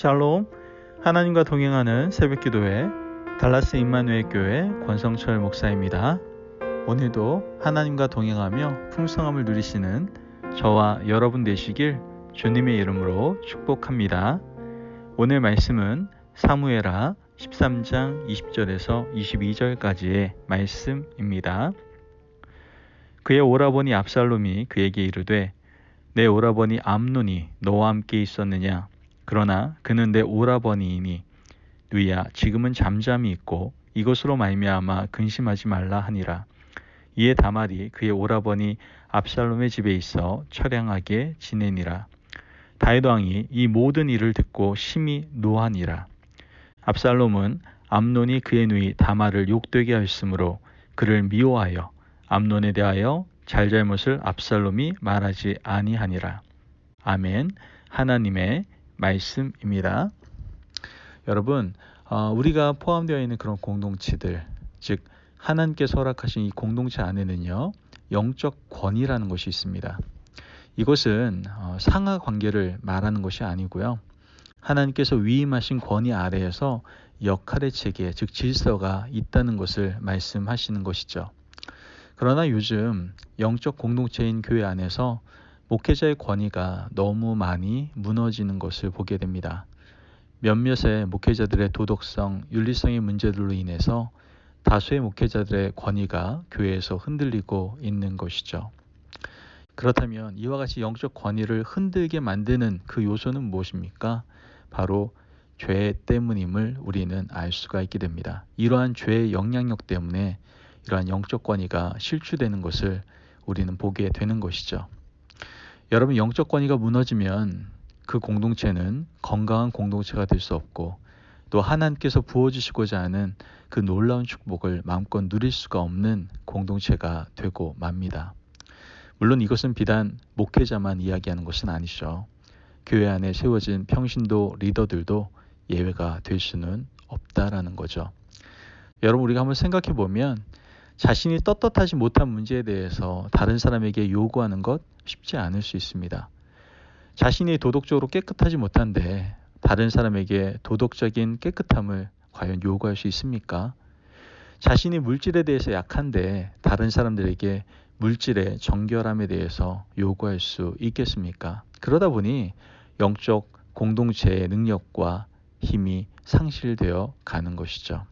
샬롬, 하나님과 동행하는 새벽기도회 달라스 임마누엘 교회 권성철 목사입니다. 오늘도 하나님과 동행하며 풍성함을 누리시는 저와 여러분 되시길 주님의 이름으로 축복합니다. 오늘 말씀은 사무엘하 13장 20절에서 22절까지의 말씀입니다. 그의 오라버니 압살롬이 그에게 이르되 내 오라버니 암논이 너와 함께 있었느냐? 그러나 그는 내 오라버니이니 누이야 지금은 잠잠히 있고 이것으로 말미암아 근심하지 말라 하니라. 이에 다말이 그의 오라버니 압살롬의 집에 있어 처량하게 지내니라. 다윗 왕이 이 모든 일을 듣고 심히 노하니라. 압살롬은 암논이 그의 누이 다말을 욕되게 하였으므로 그를 미워하여 암논에 대하여 잘잘못을 압살롬이 말하지 아니하니라. 아멘. 하나님의 말씀입니다. 여러분, 우리가 포함되어 있는 그런 공동체들, 즉 하나님께서 허락하신 이 공동체 안에는요, 영적 권위라는 것이 있습니다. 이것은 상하 관계를 말하는 것이 아니고요. 하나님께서 위임하신 권위 아래에서 역할의 체계, 즉 질서가 있다는 것을 말씀하시는 것이죠. 그러나 요즘 영적 공동체인 교회 안에서 목회자의 권위가 너무 많이 무너지는 것을 보게 됩니다. 몇몇의 목회자들의 도덕성, 윤리성의 문제들로 인해서 다수의 목회자들의 권위가 교회에서 흔들리고 있는 것이죠. 그렇다면 이와 같이 영적 권위를 흔들게 만드는 그 요소는 무엇입니까? 바로 죄 때문임을 우리는 알 수가 있게 됩니다. 이러한 죄의 영향력 때문에 이러한 영적 권위가 실추되는 것을 우리는 보게 되는 것이죠. 여러분, 영적 권위가 무너지면 그 공동체는 건강한 공동체가 될 수 없고 또 하나님께서 부어주시고자 하는 그 놀라운 축복을 마음껏 누릴 수가 없는 공동체가 되고 맙니다. 물론 이것은 비단 목회자만 이야기하는 것은 아니죠. 교회 안에 세워진 평신도 리더들도 예외가 될 수는 없다라는 거죠. 여러분, 우리가 한번 생각해 보면 자신이 떳떳하지 못한 문제에 대해서 다른 사람에게 요구하는 것 쉽지 않을 수 있습니다. 자신이 도덕적으로 깨끗하지 못한데 다른 사람에게 도덕적인 깨끗함을 과연 요구할 수 있습니까? 자신이 물질에 대해서 약한데 다른 사람들에게 물질의 정결함에 대해서 요구할 수 있겠습니까? 그러다 보니 영적 공동체의 능력과 힘이 상실되어 가는 것이죠.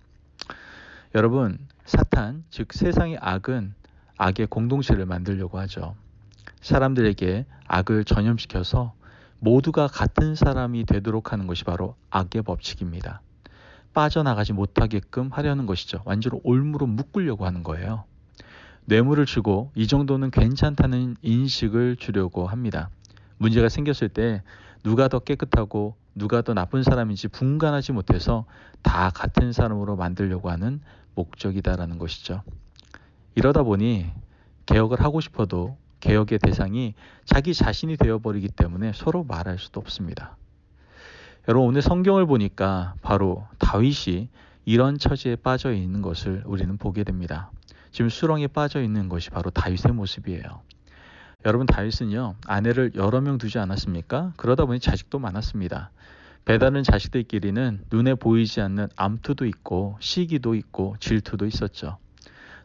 여러분, 사탄, 즉 세상의 악은 악의 공동체를 만들려고 하죠. 사람들에게 악을 전염시켜서 모두가 같은 사람이 되도록 하는 것이 바로 악의 법칙입니다. 빠져나가지 못하게끔 하려는 것이죠. 완전히 올무로 묶으려고 하는 거예요. 뇌물을 주고 이 정도는 괜찮다는 인식을 주려고 합니다. 문제가 생겼을 때 누가 더 깨끗하고 누가 더 나쁜 사람인지 분간하지 못해서 다 같은 사람으로 만들려고 하는 목적이다라는 것이죠. 이러다 보니 개혁을 하고 싶어도 개혁의 대상이 자기 자신이 되어버리기 때문에 서로 말할 수도 없습니다. 여러분, 오늘 성경을 보니까 바로 다윗이 이런 처지에 빠져 있는 것을 우리는 보게 됩니다. 지금 수렁에 빠져 있는 것이 바로 다윗의 모습이에요. 여러분, 다윗은요, 아내를 여러 명 두지 않았습니까? 그러다 보니 자식도 많았습니다. 배다른 자식들끼리는 눈에 보이지 않는 암투도 있고 시기도 있고 질투도 있었죠.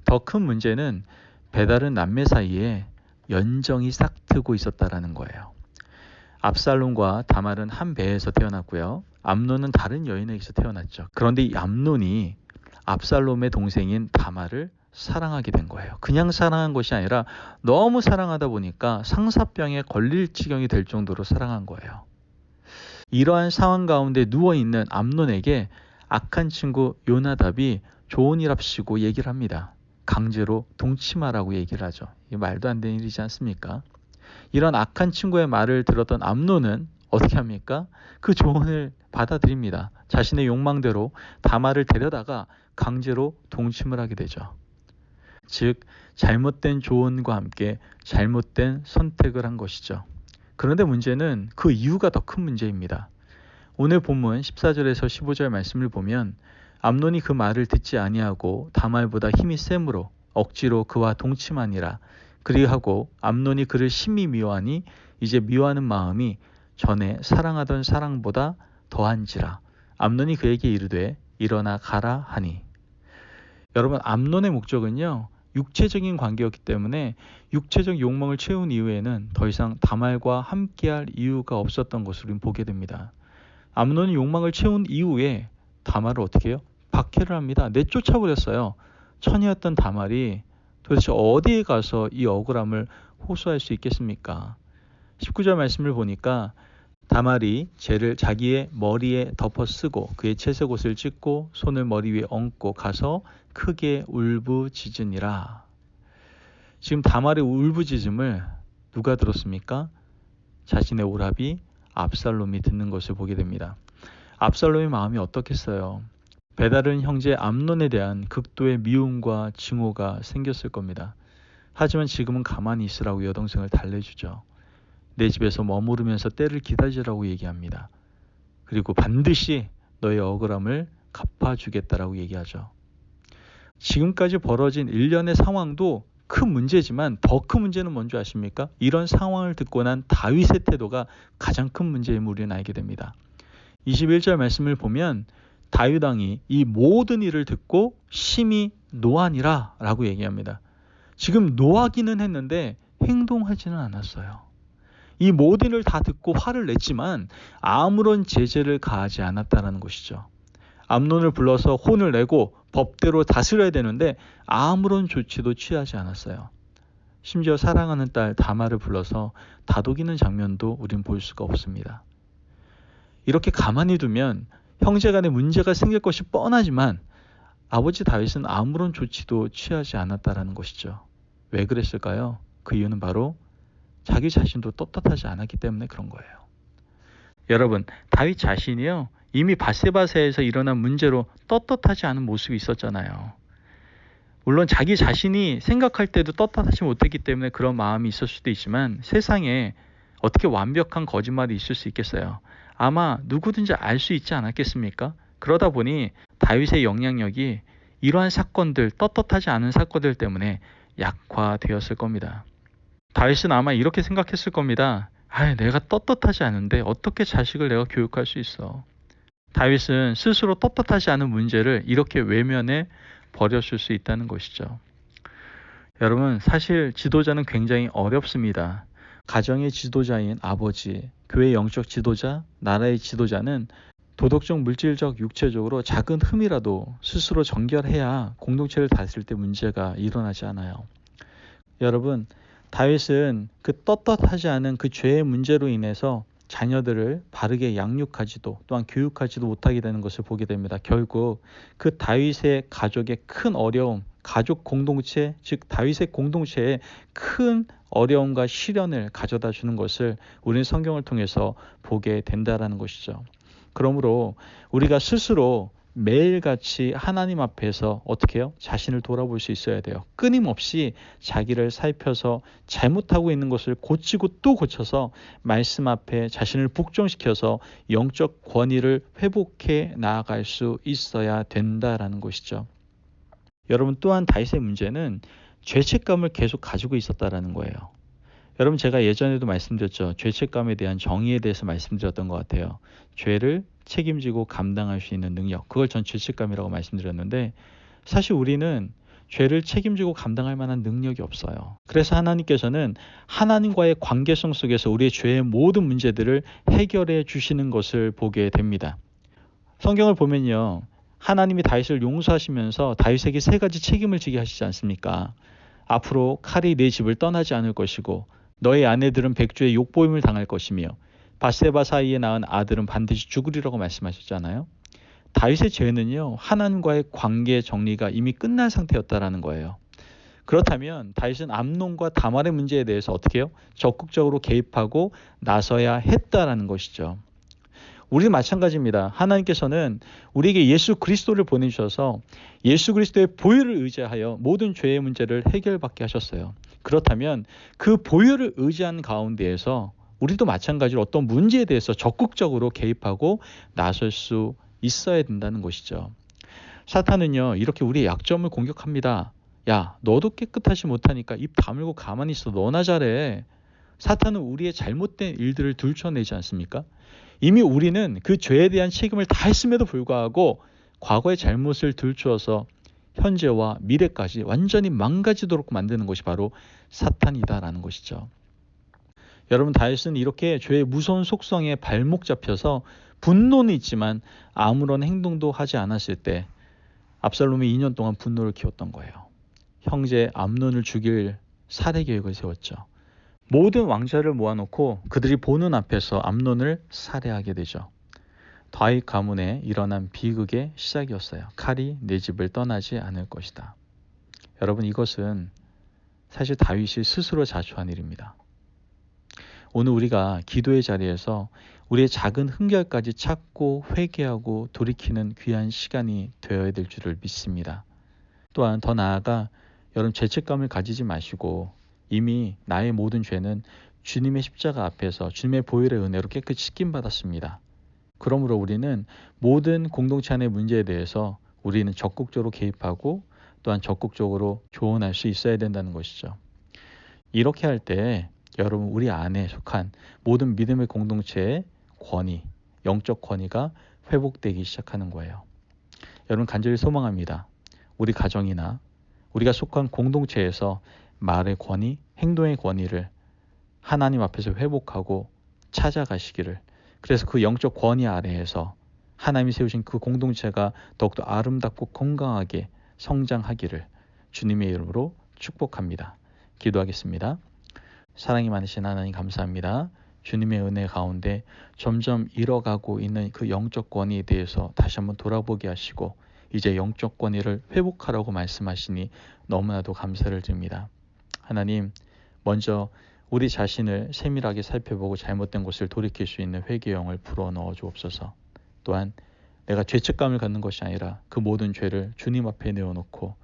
더 큰 문제는 배다른 남매 사이에 연정이 싹트고 있었다라는 거예요. 압살롬과 다말은 한 배에서 태어났고요. 암논은 다른 여인에게서 태어났죠. 그런데 이 암논이 압살롬의 동생인 다말을 사랑하게 된 거예요. 그냥 사랑한 것이 아니라 너무 사랑하다 보니까 상사병에 걸릴 지경이 될 정도로 사랑한 거예요. 이러한 상황 가운데 누워있는 암논에게 악한 친구 요나답이 좋으니랍시고 얘기를 합니다. 강제로 동침하라고 얘기를 하죠. 이게 말도 안 되는 일이지 않습니까? 이런 악한 친구의 말을 들었던 암논은 어떻게 합니까? 그 조언을 받아들입니다. 자신의 욕망대로 다말을 데려다가 강제로 동침을 하게 되죠. 즉 잘못된 조언과 함께 잘못된 선택을 한 것이죠. 그런데 문제는 그 이유가 더 큰 문제입니다. 오늘 본문 14절에서 15절 말씀을 보면 암논이 그 말을 듣지 아니하고 다말보다 힘이 세므로 억지로 그와 동침하니라. 그리하고 암논이 그를 심히 미워하니 이제 미워하는 마음이 전에 사랑하던 사랑보다 더한지라. 암논이 그에게 이르되 일어나 가라 하니. 여러분, 암논의 목적은요, 육체적인 관계였기 때문에 육체적 욕망을 채운 이후에는 더 이상 다말과 함께할 이유가 없었던 것을 우리는 보게 됩니다. 암논이 욕망을 채운 이후에 다말을 어떻게 해요? 박해를 합니다. 내쫓아버렸어요. 처녀였던 다말이 도대체 어디에 가서 이 억울함을 호소할 수 있겠습니까? 19절 말씀을 보니까 다말이 재를 자기의 머리에 덮어 쓰고 그의 채색 옷을 찢고 손을 머리 위에 얹고 가서 크게 울부짖으니라. 지금 다말의 울부짖음을 누가 들었습니까? 자신의 오라비 압살롬이 듣는 것을 보게 됩니다. 압살롬의 마음이 어떻겠어요? 배다른 형제 암논에 대한 극도의 미움과 증오가 생겼을 겁니다. 하지만 지금은 가만히 있으라고 여동생을 달래주죠. 내 집에서 머무르면서 때를 기다리라고 얘기합니다. 그리고 반드시 너의 억울함을 갚아주겠다라고 얘기하죠. 지금까지 벌어진 일련의 상황도 큰 문제지만 더 큰 문제는 뭔지 아십니까? 이런 상황을 듣고 난 다윗의 태도가 가장 큰 문제임을 우리는 알게 됩니다. 21절 말씀을 보면 다윗 왕이 이 모든 일을 듣고 심히 노하니라 라고 얘기합니다. 지금 노하기는 했는데 행동하지는 않았어요. 이 모든 일을 다 듣고 화를 냈지만 아무런 제재를 가하지 않았다는 것이죠. 암논을 불러서 혼을 내고 법대로 다스려야 되는데 아무런 조치도 취하지 않았어요. 심지어 사랑하는 딸 다말을 불러서 다독이는 장면도 우린 볼 수가 없습니다. 이렇게 가만히 두면 형제간에 문제가 생길 것이 뻔하지만 아버지 다윗은 아무런 조치도 취하지 않았다는 것이죠. 왜 그랬을까요? 그 이유는 바로 자기 자신도 떳떳하지 않았기 때문에 그런 거예요. 여러분, 다윗 자신이요, 이미 밧세바에서 일어난 문제로 떳떳하지 않은 모습이 있었잖아요. 물론 자기 자신이 생각할 때도 떳떳하지 못했기 때문에 그런 마음이 있을 수도 있지만 세상에 어떻게 완벽한 거짓말이 있을 수 있겠어요? 아마 누구든지 알 수 있지 않았겠습니까? 그러다 보니 다윗의 영향력이 이러한 사건들, 떳떳하지 않은 사건들 때문에 약화되었을 겁니다. 다윗은 아마 이렇게 생각했을 겁니다. 내가 떳떳하지 않은데 어떻게 자식을 내가 교육할 수 있어? 다윗은 스스로 떳떳하지 않은 문제를 이렇게 외면해 버렸을 수 있다는 것이죠. 여러분, 사실 지도자는 굉장히 어렵습니다. 가정의 지도자인 아버지, 교회의 영적 지도자, 나라의 지도자는 도덕적, 물질적, 육체적으로 작은 흠이라도 스스로 정결해야 공동체를 다스릴 때 문제가 일어나지 않아요. 여러분, 다윗은 그 떳떳하지 않은 그 죄의 문제로 인해서 자녀들을 바르게 양육하지도 또한 교육하지도 못하게 되는 것을 보게 됩니다. 결국 그 다윗의 가족의 큰 어려움, 가족 공동체, 즉 다윗의 공동체에 큰 어려움과 시련을 가져다 주는 것을 우리는 성경을 통해서 보게 된다라는 것이죠. 그러므로 우리가 스스로 매일같이 하나님 앞에서 어떻게 해요? 자신을 돌아볼 수 있어야 돼요. 끊임없이 자기를 살펴서 잘못하고 있는 것을 고치고 또 고쳐서 말씀 앞에 자신을 복종시켜서 영적 권위를 회복해 나아갈 수 있어야 된다라는 것이죠. 여러분, 또한 다윗의 문제는 죄책감을 계속 가지고 있었다라는 거예요. 여러분, 제가 예전에도 말씀드렸죠. 죄책감에 대한 정의에 대해서 말씀드렸던 것 같아요. 죄를 책임지고 감당할 수 있는 능력, 그걸 전 죄책감이라고 말씀드렸는데 사실 우리는 죄를 책임지고 감당할 만한 능력이 없어요. 그래서 하나님께서는 하나님과의 관계성 속에서 우리의 죄의 모든 문제들을 해결해 주시는 것을 보게 됩니다. 성경을 보면요, 하나님이 다윗을 용서하시면서 다윗에게 세 가지 책임을 지게 하시지 않습니까? 앞으로 칼이 내 집을 떠나지 않을 것이고 너의 아내들은 백주의 욕보임을 당할 것이며 밧세바 사이에 낳은 아들은 반드시 죽으리라고 말씀하셨잖아요. 다윗의 죄는요, 하나님과의 관계 정리가 이미 끝난 상태였다라는 거예요. 그렇다면 다윗은 암논과 다말의 문제에 대해서 어떻게 해요? 적극적으로 개입하고 나서야 했다라는 것이죠. 우리는 마찬가지입니다. 하나님께서는 우리에게 예수 그리스도를 보내주셔서 예수 그리스도의 보혈을 의지하여 모든 죄의 문제를 해결받게 하셨어요. 그렇다면 그 보혈을 의지한 가운데에서 우리도 마찬가지로 어떤 문제에 대해서 적극적으로 개입하고 나설 수 있어야 된다는 것이죠. 사탄은요, 이렇게 우리의 약점을 공격합니다. 야, 너도 깨끗하지 못하니까 입 다물고 가만히 있어. 너나 잘해. 사탄은 우리의 잘못된 일들을 들춰내지 않습니까? 이미 우리는 그 죄에 대한 책임을 다 했음에도 불구하고 과거의 잘못을 들추어서 현재와 미래까지 완전히 망가지도록 만드는 것이 바로 사탄이다라는 것이죠. 여러분, 다윗은 이렇게 죄의 무서운 속성에 발목 잡혀서 분노는 있지만 아무런 행동도 하지 않았을 때 압살롬이 2년 동안 분노를 키웠던 거예요. 형제 암논을 죽일 살해 계획을 세웠죠. 모든 왕자를 모아놓고 그들이 보는 앞에서 암논을 살해하게 되죠. 다윗 가문에 일어난 비극의 시작이었어요. 칼이 내 집을 떠나지 않을 것이다. 여러분, 이것은 사실 다윗이 스스로 자초한 일입니다. 오늘 우리가 기도의 자리에서 우리의 작은 흠결까지 찾고 회개하고 돌이키는 귀한 시간이 되어야 될 줄을 믿습니다. 또한 더 나아가 여러분, 죄책감을 가지지 마시고 이미 나의 모든 죄는 주님의 십자가 앞에서 주님의 보혈의 은혜로 깨끗이 씻김받았습니다. 그러므로 우리는 모든 공동체 안의 문제에 대해서 우리는 적극적으로 개입하고 또한 적극적으로 조언할 수 있어야 된다는 것이죠. 이렇게 할 때 여러분, 우리 안에 속한 모든 믿음의 공동체의 권위, 영적 권위가 회복되기 시작하는 거예요. 여러분, 간절히 소망합니다. 우리 가정이나 우리가 속한 공동체에서 말의 권위, 행동의 권위를 하나님 앞에서 회복하고 찾아가시기를, 그래서 그 영적 권위 아래에서 하나님이 세우신 그 공동체가 더욱더 아름답고 건강하게 성장하기를 주님의 이름으로 축복합니다. 기도하겠습니다. 사랑이 많으신 하나님, 감사합니다. 주님의 은혜 가운데 점점 잃어가고 있는 그 영적 권위에 대해서 다시 한번 돌아보게 하시고 이제 영적 권위를 회복하라고 말씀하시니 너무나도 감사를 드립니다. 하나님, 먼저 우리 자신을 세밀하게 살펴보고 잘못된 것을 돌이킬 수 있는 회개의 영을 불어넣어 주옵소서. 또한 내가 죄책감을 갖는 것이 아니라 그 모든 죄를 주님 앞에 내어놓고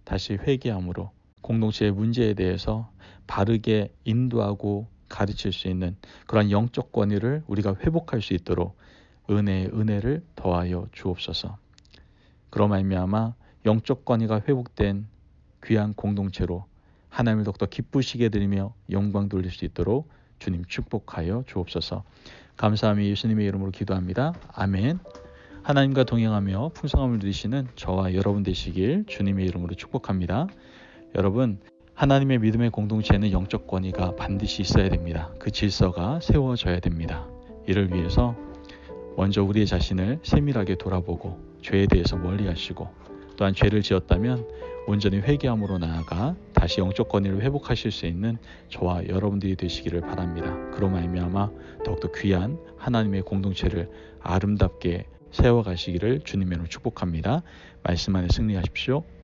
다시 회개함으로 공동체의 문제에 대해서 바르게 인도하고 가르칠 수 있는 그런 영적 권위를 우리가 회복할 수 있도록 은혜를 더하여 주옵소서. 그로 말미암아 영적 권위가 회복된 귀한 공동체로 하나님을 더욱더 기쁘시게 드리며 영광 돌릴 수 있도록 주님 축복하여 주옵소서. 감사하며 예수님의 이름으로 기도합니다. 아멘. 하나님과 동행하며 풍성함을 누리시는 저와 여러분 되시길 주님의 이름으로 축복합니다. 여러분, 하나님의 믿음의 공동체에는 영적 권위가 반드시 있어야 됩니다. 그 질서가 세워져야 됩니다. 이를 위해서 먼저 우리의 자신을 세밀하게 돌아보고 죄에 대해서 멀리하시고 또한 죄를 지었다면 온전히 회개함으로 나아가 다시 영적 권위를 회복하실 수 있는 저와 여러분들이 되시기를 바랍니다. 그로 말미암아 더욱더 귀한 하나님의 공동체를 아름답게 세워가시기를 주님의 이름으로 축복합니다. 말씀 안에 승리하십시오.